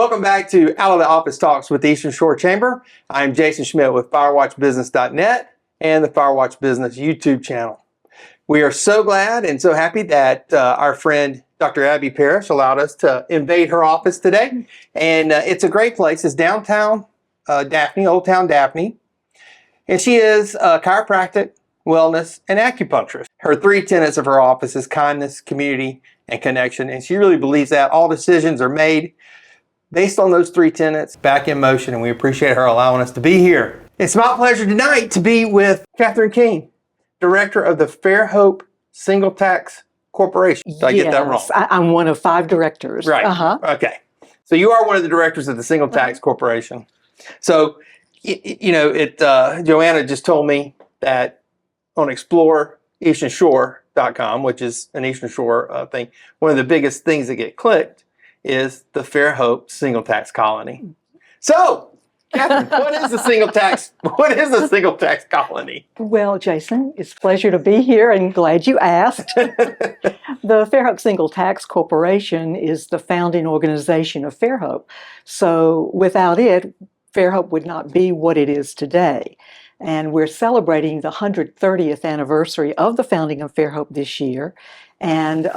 Welcome back to Out of the Office Talks with the Eastern Shore Chamber. I'm Jason Schmidt with FirewatchBusiness.net and the Firewatch Business YouTube channel. We are so glad and so happy that our friend Dr. Abby Parrish allowed us to invade her office today. And it's a great place. It's downtown Daphne, Old Town Daphne. And she is a chiropractic, wellness, and acupuncturist. Her three tenets of her office is kindness, community, and connection. And she really believes that all decisions are made based on those three tenets, back in motion, and we appreciate her allowing us to be here. It's my pleasure tonight to be with Catherine King, Director of the Fairhope Single Tax Corporation. Did I get that wrong? I'm one of 5 directors. Right. Okay. So you are one of the directors of the Single Tax Corporation. So, Joanna just told me that on ExploreEasternShore.com, which is an Eastern Shore thing, one of the biggest things that get clicked is the Fairhope Single Tax Colony. So, Catherine, what is the single tax colony? Well, Jason, it's a pleasure to be here and glad you asked. The Fairhope Single Tax Corporation is the founding organization of Fairhope. So without it, Fairhope would not be what it is today. And we're celebrating the 130th anniversary of the founding of Fairhope this year. And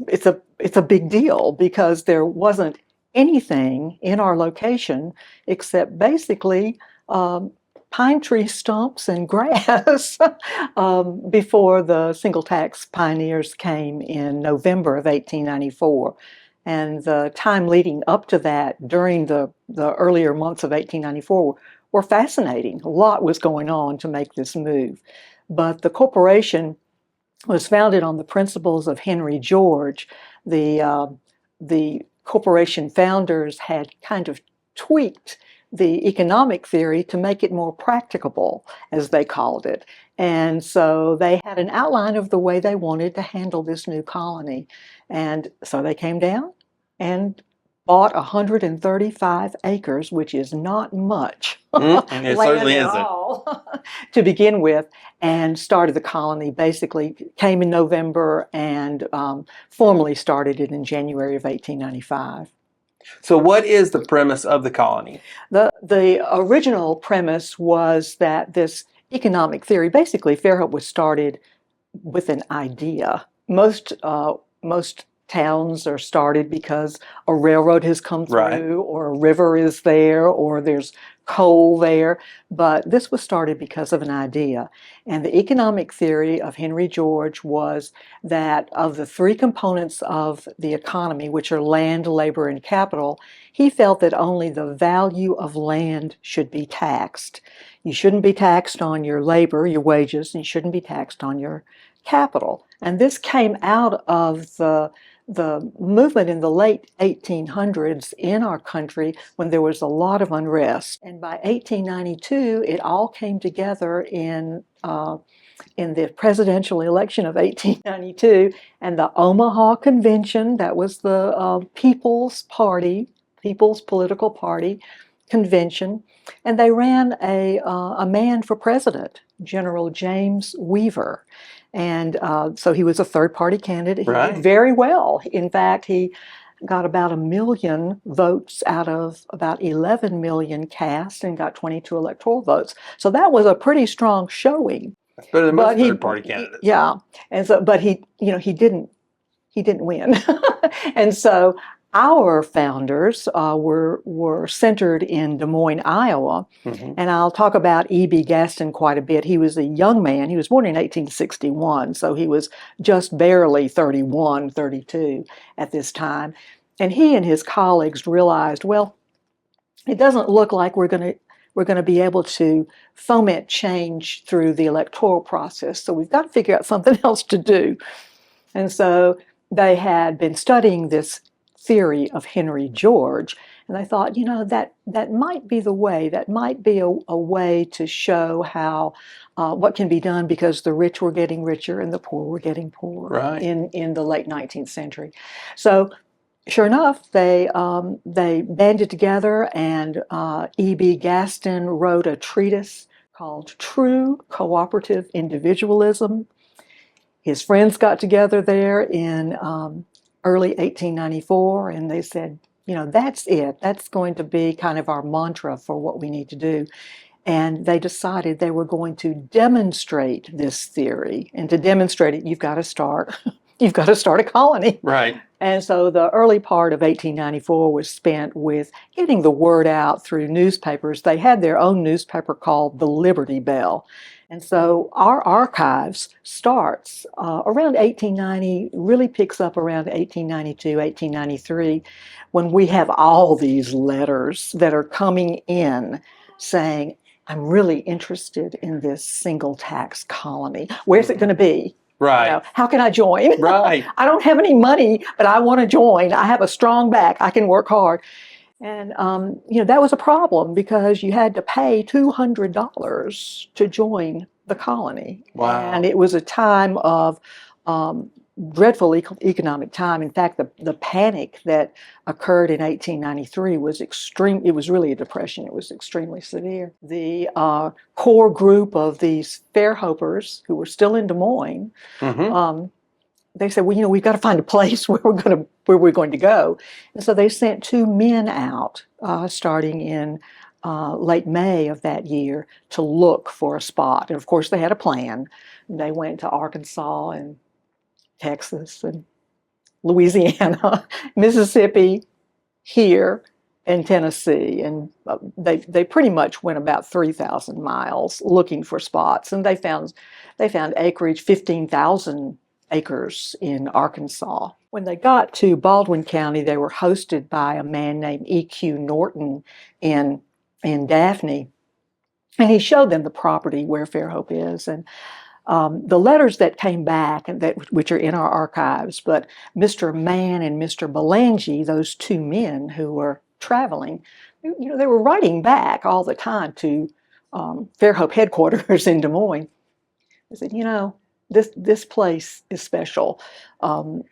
it's a big deal because there wasn't anything in our location except basically pine tree stumps and grass before the single tax pioneers came in November of 1894. And the time leading up to that, during the earlier months of 1894, were fascinating. A lot was going on to make this move. But the corporation was founded on the principles of Henry George. The corporation founders had kind of tweaked the economic theory to make it more practicable, as they called it. And so they had an outline of the way they wanted to handle this new colony. And so they came down and bought 135 acres, which is not much It certainly at isn't. all, to begin with, and started the colony. Basically came in November and formally started it in January of 1895. So what is the premise of the colony? The original premise was that this economic theory, basically Fairhope was started with an idea. Most towns are started because a railroad has come through, Right, or a river is there, or there's coal there. But this was started because of an idea. And the economic theory of Henry George was that of the 3 components of the economy, which are land, labor, and capital, he felt that only the value of land should be taxed. You shouldn't be taxed on your labor, your wages, and you shouldn't be taxed on your capital. And this came out of the movement in the late 1800s in our country when there was a lot of unrest. And by 1892, it all came together in the presidential election of 1892, and the Omaha Convention, that was the People's Political Party convention, and they ran a man for president, General James Weaver. And so he was a third-party candidate. He did very well. In fact, he got about 1 million votes out of about 11 million cast and got 22 electoral votes. So that was a pretty strong showing. That's better than most third-party candidates. Yeah, and so, but he didn't win. And so our founders were centered in Des Moines, Iowa, and I'll talk about E.B. Gaston quite a bit. He was a young man. He was born in 1861, so he was just barely 31, 32 at this time. And he and his colleagues realized, well, it doesn't look like we're going to be able to foment change through the electoral process, so we've got to figure out something else to do. And so they had been studying this theory of Henry George, and I thought, that might be the way. That might be a way to show how what can be done, because the rich were getting richer and the poor were getting poorer in the late 19th century. So sure enough, they banded together, and E.B. Gaston wrote a treatise called True Cooperative Individualism. His friends got together there in early 1894, and they said, that's it. That's going to be kind of our mantra for what we need to do. And they decided they were going to demonstrate this theory. And to demonstrate it, you've got to start a colony. Right. And so the early part of 1894 was spent with getting the word out through newspapers. They had their own newspaper called the Liberty Bell. And so our archives starts around 1890, really picks up around 1892, 1893, when we have all these letters that are coming in saying, I'm really interested in this single tax colony. Where's it going to be? Right. How can I join? Right. I don't have any money, but I want to join. I have a strong back. I can work hard. And, that was a problem because you had to pay $200 to join the colony. Wow. And it was a time of dreadful economic time. In fact, the panic that occurred in 1893 was extreme. It was really a depression. It was extremely severe. The core group of these Fairhopers who were still in Des Moines, they said, well, we've got to find a place where we're going to go. And so they sent two men out starting in late May of that year to look for a spot. And of course, they had a plan. They went to Arkansas and Texas and Louisiana, Mississippi, here, and Tennessee. And they pretty much went about 3,000 miles looking for spots. And they found acreage, 15,000 acres in Arkansas. When they got to Baldwin County, they were hosted by a man named E.Q. Norton in Daphne. And he showed them the property where Fairhope is. And the letters that came back, and which are in our archives, but Mr. Mann and Mr. Belangi, those two men who were traveling, they were writing back all the time to Fairhope headquarters in Des Moines. They said, this place is special.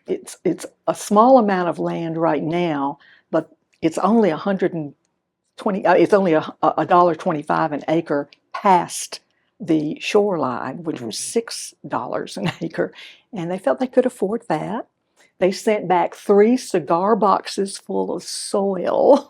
It's a small amount of land right now, but it's only it's only $1.25 an acre past the shoreline, which was $6 an acre, and they felt they could afford that. They sent back 3 cigar boxes full of soil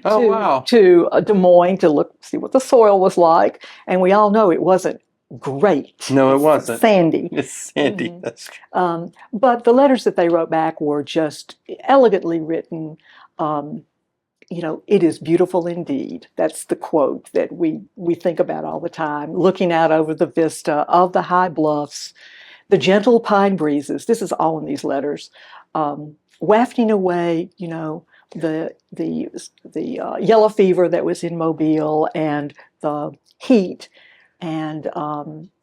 to Des Moines to see what the soil was like, and we all know it wasn't great. No, it wasn't. Sandy. It's sandy. That's but the letters that they wrote back were just elegantly written. It is beautiful indeed. That's the quote that we think about all the time, looking out over the vista of the high bluffs, the gentle pine breezes. This is all in these letters, wafting away, the yellow fever that was in Mobile and the heat. And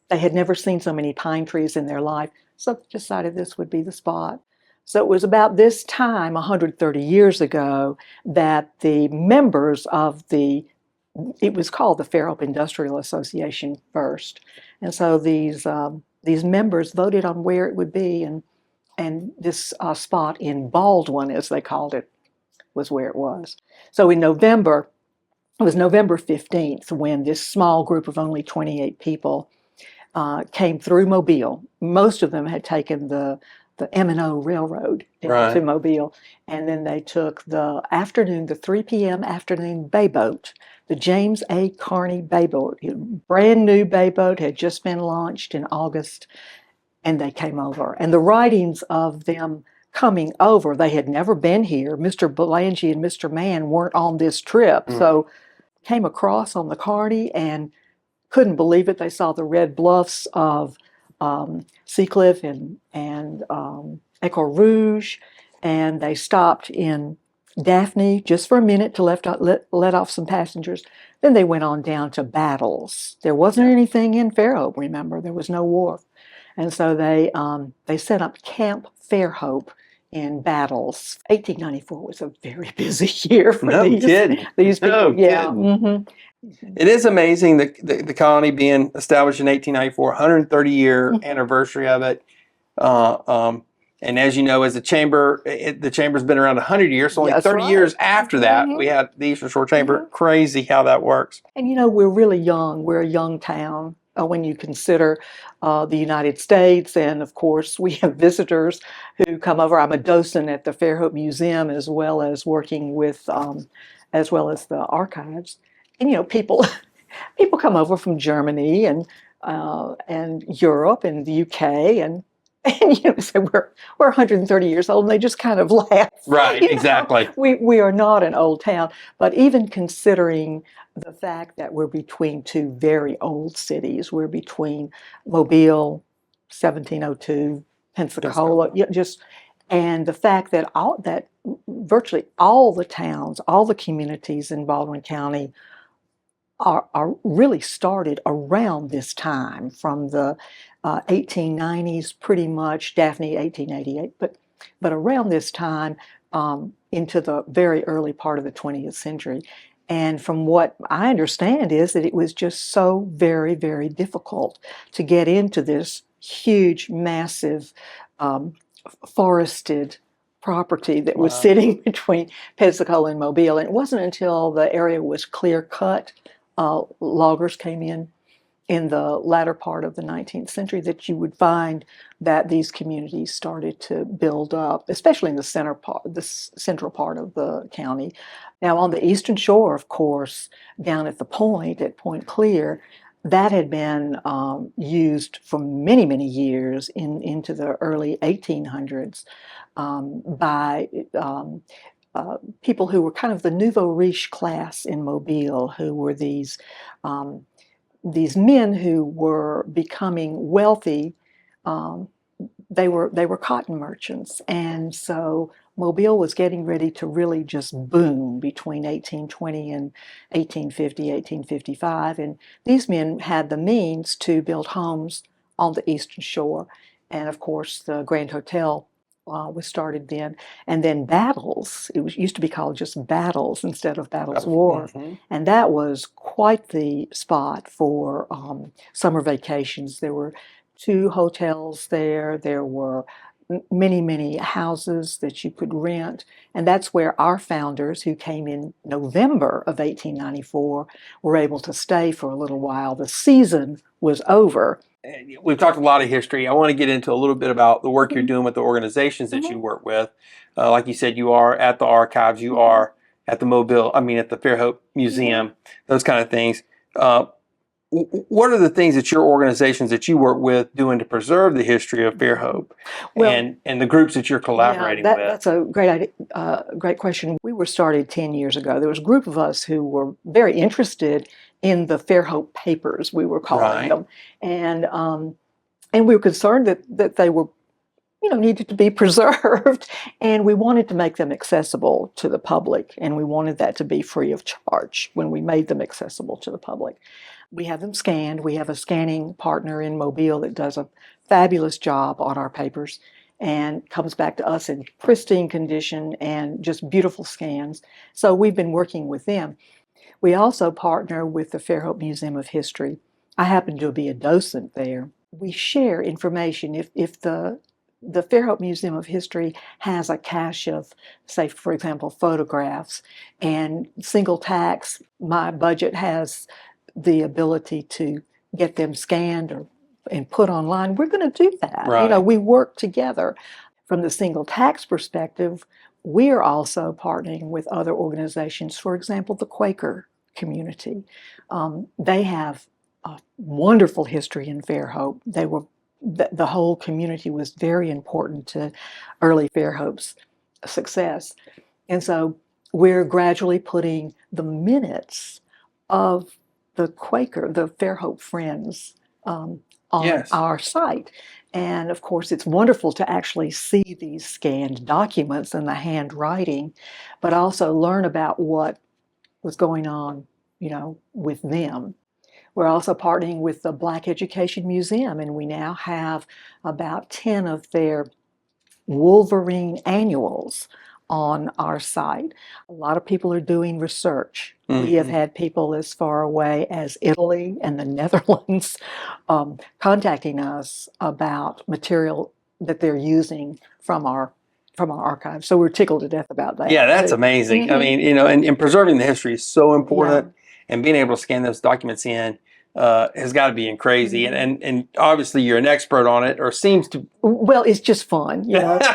they had never seen so many pine trees in their life, so they decided this would be the spot. So it was about this time, 130 years ago, that the members of it was called the Fairhope Industrial Association first. And so these members voted on where it would be, and this spot in Baldwin, as they called it, was where it was. So in November, it was November 15th when this small group of only 28 people came through Mobile. Most of them had taken the M&O Railroad to Mobile, and then they took the 3 p.m. afternoon bay boat, the James A. Carney bay boat. Brand new bay boat, had just been launched in August, and they came over. And the writings of them coming over, they had never been here. Mr. Belangi and Mr. Mann weren't on this trip, so came across on the Carney and couldn't believe it. They saw the red bluffs of Seacliff and Echo Rouge, and they stopped in Daphne just for a minute to let off some passengers. Then they went on down to Battles. There wasn't anything in Fairhope, remember, there was no wharf. And so they set up Camp Fairhope in Battles. 1894 was a very busy year for these people. No yeah. kidding. It is amazing the colony being established in 1894, 130-year anniversary of it. And as you know, as a chamber, the chamber's been around 100 years. So only 30 years after that, we had the Eastern Shore Chamber. Crazy how that works. And we're really young. We're a young town. when you consider the United States. And of course, we have visitors who come over. I'm a docent at the Fairhope Museum as well as working with, as well as the archives. And people people come over from Germany and Europe and the UK and say we're 130 years old, and they just kind of laugh. Right, exactly. We are not an old town, but even considering the fact that we're between two very old cities, we're between Mobile, 1702, Pensacola, and the fact that virtually all the towns, all the communities in Baldwin County are really started around this time, from the 1890s, pretty much. Daphne, 1888, but around this time, into the very early part of the 20th century. And from what I understand is that it was just so very, very difficult to get into this huge, massive, forested property that was sitting between Pensacola and Mobile. And it wasn't until the area was clear cut, loggers came in the latter part of the 19th century, that you would find that these communities started to build up, especially in the central part of the county. Now, on the eastern shore, of course, down at Point Clear, that had been used for many, many years into the early 1800s by people who were kind of the nouveau riche class in Mobile, who were these men who were becoming wealthy. They were cotton merchants, and so Mobile was getting ready to really just boom between 1820 and 1850, 1855. And these men had the means to build homes on the Eastern Shore. And of course, the Grand Hotel was started then. And then Battles, used to be called just Battles instead of Battles War. Mm-hmm. And that was quite the spot for summer vacations. There were 2 hotels there. There were many, many houses that you could rent. And that's where our founders, who came in November of 1894, were able to stay for a little while. The season was over. We've talked a lot of history. I want to get into a little bit about the work you're doing with the organizations that you work with. Like you said, you are at the archives, you are at the at the Fairhope Museum, those kind of things. What are the things that your organizations that you work with doing to preserve the history of Fairhope, and the groups that you're collaborating with? That's a great question. We were started 10 years ago. There was a group of us who were very interested in the Fairhope papers, we were calling them, and we were concerned that they were, needed to be preserved, and we wanted to make them accessible to the public, and we wanted that to be free of charge when we made them accessible to the public. We have them scanned. We have a scanning partner in Mobile that does a fabulous job on our papers and comes back to us in pristine condition and just beautiful scans. So we've been working with them. We also partner with the Fairhope Museum of History. I happen to be a docent there. We share information. If the Fairhope Museum of History has a cache of, say, for example, photographs and single tax, my budget has the ability to get them scanned and put online, we're going to do that. Right. We work together. From the single tax perspective, we are also partnering with other organizations. For example, the Quaker community. They have a wonderful history in Fairhope. The whole community was very important to early Fairhope's success. And so we're gradually putting the minutes of the Fairhope Friends, on our site. And of course, it's wonderful to actually see these scanned documents and the handwriting, but also learn about what was going on, with them. We're also partnering with the Black Education Museum, and we now have about 10 of their Wolverine annuals on our site. A lot of people are doing research. We have had people as far away as Italy and the Netherlands contacting us about material that they're using from our archives. So we're tickled to death about that. Yeah, that's amazing. I mean, and preserving the history is so important, and being able to scan those documents in has got to be crazy. And obviously you're an expert on it, or seems to. Well, it's just fun,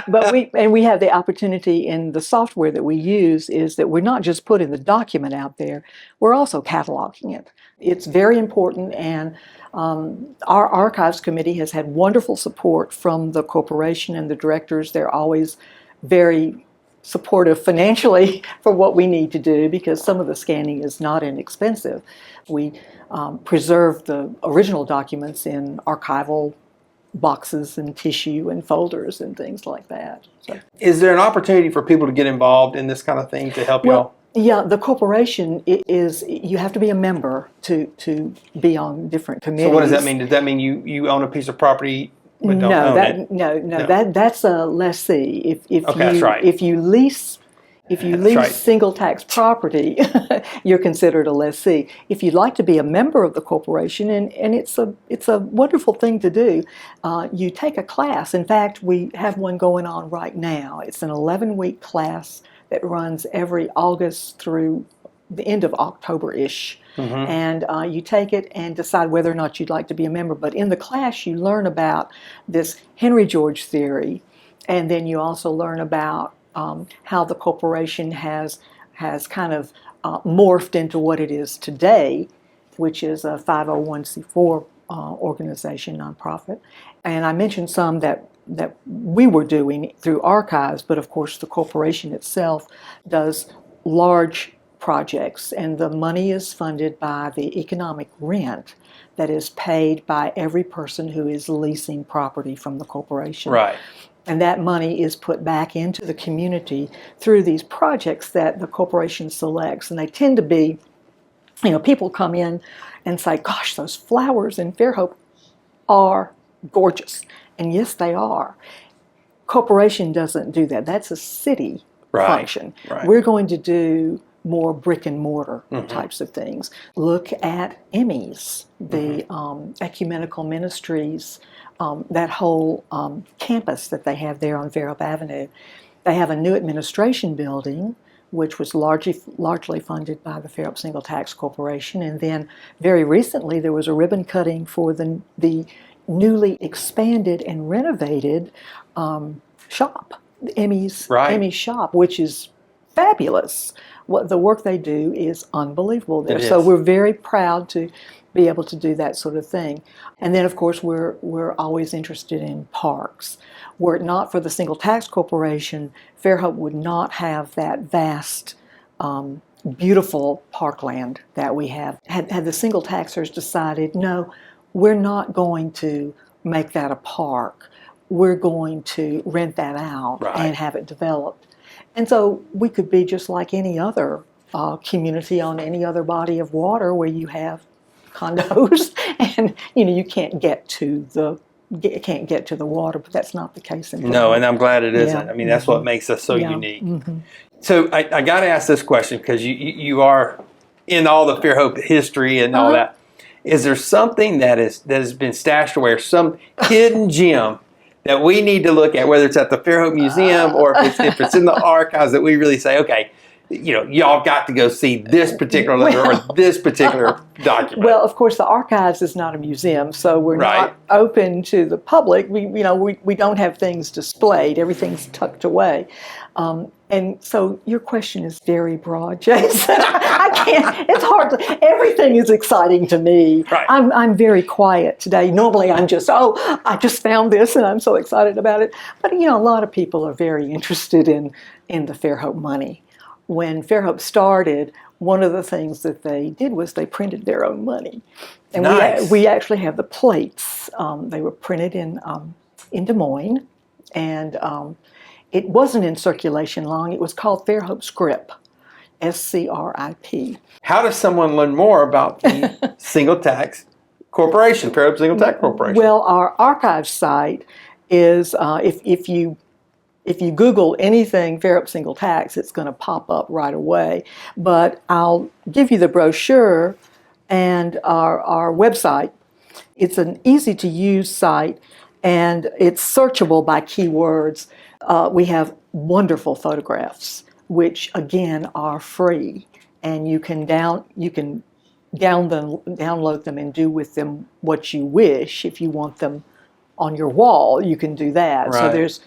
but we have the opportunity in the software that we use is that we're not just putting the document out there, we're also cataloging it. It's very important, and our archives committee has had wonderful support from the corporation and the directors. They're always very supportive financially for what we need to do, because some of the scanning is not inexpensive. We preserve the original documents in archival boxes and tissue and folders and things like that. So, is there an opportunity for people to get involved in this kind of thing to help y'all? Yeah, the corporation is, you have to be a member to be on different committees. So what does that mean? Does that mean you own a piece of property but don't own it? No. That's a lessee. That's right. If you lease single tax property, you're considered a lessee. If you'd like to be a member of the corporation, and it's a wonderful thing to do, you take a class. In fact, we have one going on right now. It's an 11-week class that runs every August through the end of October-ish. Mm-hmm. And you take it and decide whether or not you'd like to be a member. But in the class, you learn about this Henry George theory, and then you also learn about how the corporation has kind of morphed into what it is today, which is a 501c4 organization, nonprofit. And I mentioned some that we were doing through archives, but of course the corporation itself does large projects, and the money is funded by the economic rent that is paid by every person who is leasing property from the corporation. Right. And that money is put back into the community through these projects that the corporation selects. And they tend to be, people come in and say, gosh, those flowers in Fairhope are gorgeous. And yes, they are. Corporation doesn't do that. That's a city function. Right. We're going to do more brick and mortar types of things. Look at Emmys, the ecumenical ministries, that whole campus that they have there on Fairhope Avenue. They have a new administration building, which was largely funded by the Fairhope Single Tax Corporation. And then very recently there was a ribbon cutting for the newly expanded and renovated shop, Emmy's shop, which is fabulous. What the work they do is unbelievable there. So we're very proud to be able to do that sort of thing. And then, of course, we're always interested in parks. Were it not for the Single Tax Corporation, Fairhope would not have that vast, beautiful parkland that we have. Had the single taxers decided, no, we're not going to make that a park. We're going to rent that out and have it developed. And so we could be just like any other community on any other body of water where you have condos and you can't get to the water, but that's not the case in Fairhope. No, and I'm glad it isn't. Yeah. I mean, that's what makes us so unique. Mm-hmm. So I got to ask this question, because you are in all the Fairhope history and all that. Is there something that has been stashed away, or some hidden gem that we need to look at, whether it's at the Fairhope Museum or if it's in the archives, that we really say, okay, y'all got to go see this particular letter or this particular document? Well, of course, the archives is not a museum, so we're not open to the public. We don't have things displayed. Everything's tucked away. And so your question is very broad, Jason. I can't, it's hard to, everything is exciting to me. Right. I'm very quiet today. Normally I'm just, I just found this and I'm so excited about it. But a lot of people are very interested in the Fairhope money. When Fairhope started, one of the things that they did was they printed their own money. And we actually have the plates. They were printed in Des Moines, and it wasn't in circulation long. It was called Fairhope Scrip, SCRIP. How does someone learn more about the Single Tax Corporation, Fairhope Single Tax Corporation? Well, our archive site is, if you Google anything Fairhope Single Tax, it's going to pop up right away. But I'll give you the brochure and our website. It's an easy-to-use site, and it's searchable by keywords. We have wonderful photographs, which again are free, and you can download them and do with them what you wish. If you want them on your wall, you can do that. Right. So there's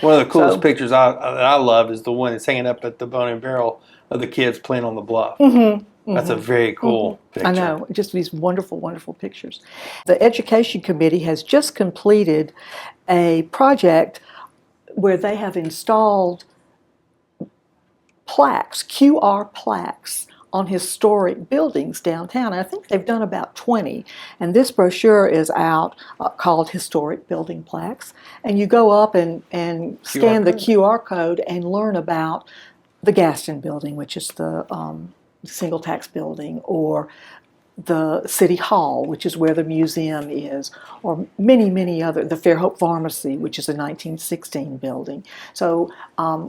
one of the coolest pictures that I love is the one that's hanging up at the Bone and Barrel of the kids playing on the bluff. That's a very cool picture. I know, just these wonderful, wonderful pictures. The Education Committee has just completed a project where they have installed plaques, QR plaques, on historic buildings downtown. And I think they've done about 20. And this brochure is out called Historic Building Plaques. And you go up and scan the QR code and learn about the Gaston Building, which is the single tax building, or the City Hall, which is where the museum is, or many, many other, the Fairhope Pharmacy, which is a 1916 building. So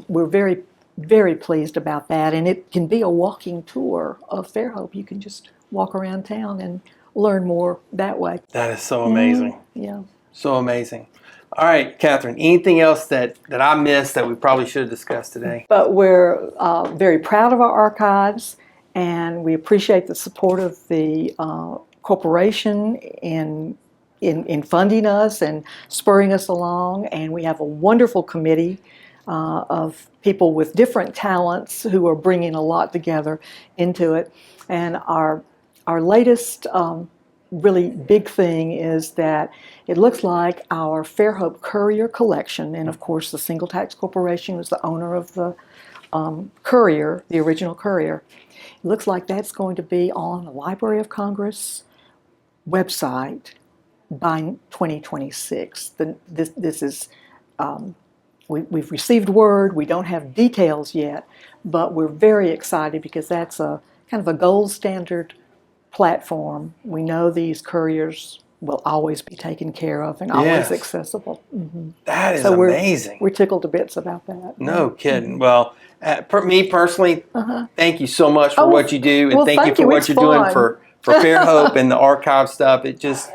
we're very, very pleased about that, and it can be a walking tour of Fairhope. You can just walk around town and learn more that way. That is so amazing. Yeah. So amazing. All right, Catherine, anything else that I missed that we probably should have discussed today? But we're very proud of our archives, and we appreciate the support of the corporation in funding us and spurring us along. And we have a wonderful committee of people with different talents who are bringing a lot together into it. And our latest really big thing is that it looks like our Fairhope Courier collection, and of course the Single Tax Corporation was the owner of the Courier, the original Courier. It looks like that's going to be on the Library of Congress website by 2026. This is we've received word. We don't have details yet, but we're very excited because that's a kind of a gold standard platform. We know these couriers will always be taken care of and always accessible. That is so amazing. We're tickled to bits about that. No kidding. Well, me personally, thank you so much for what you do, and thank you for what you're doing for Fairhope and the archive stuff. It just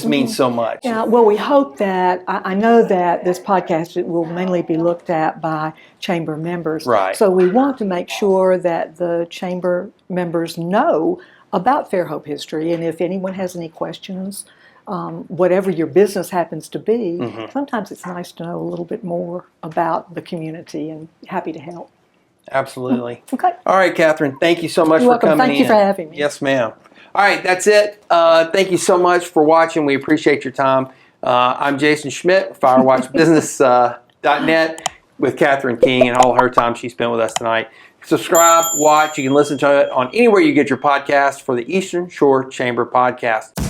means so much. Yeah, well, we hope that, I know that this podcast will mainly be looked at by chamber members. Right. So we want to make sure that the chamber members know about Fairhope history, and if anyone has any questions, whatever your business happens to be, sometimes it's nice to know a little bit more about the community, and happy to help. Absolutely. Okay. All right, Catherine, thank you so much You're for welcome. coming in. Thank you for having me. Yes, ma'am. All right, that's it. Thank you so much for watching. We appreciate your time. I'm Jason Schmidt, FirewatchBusiness.net, with Catherine King and all her time she spent with us tonight. Subscribe, watch. You can listen to it on anywhere you get your podcast for the Eastern Shore Chamber Podcast.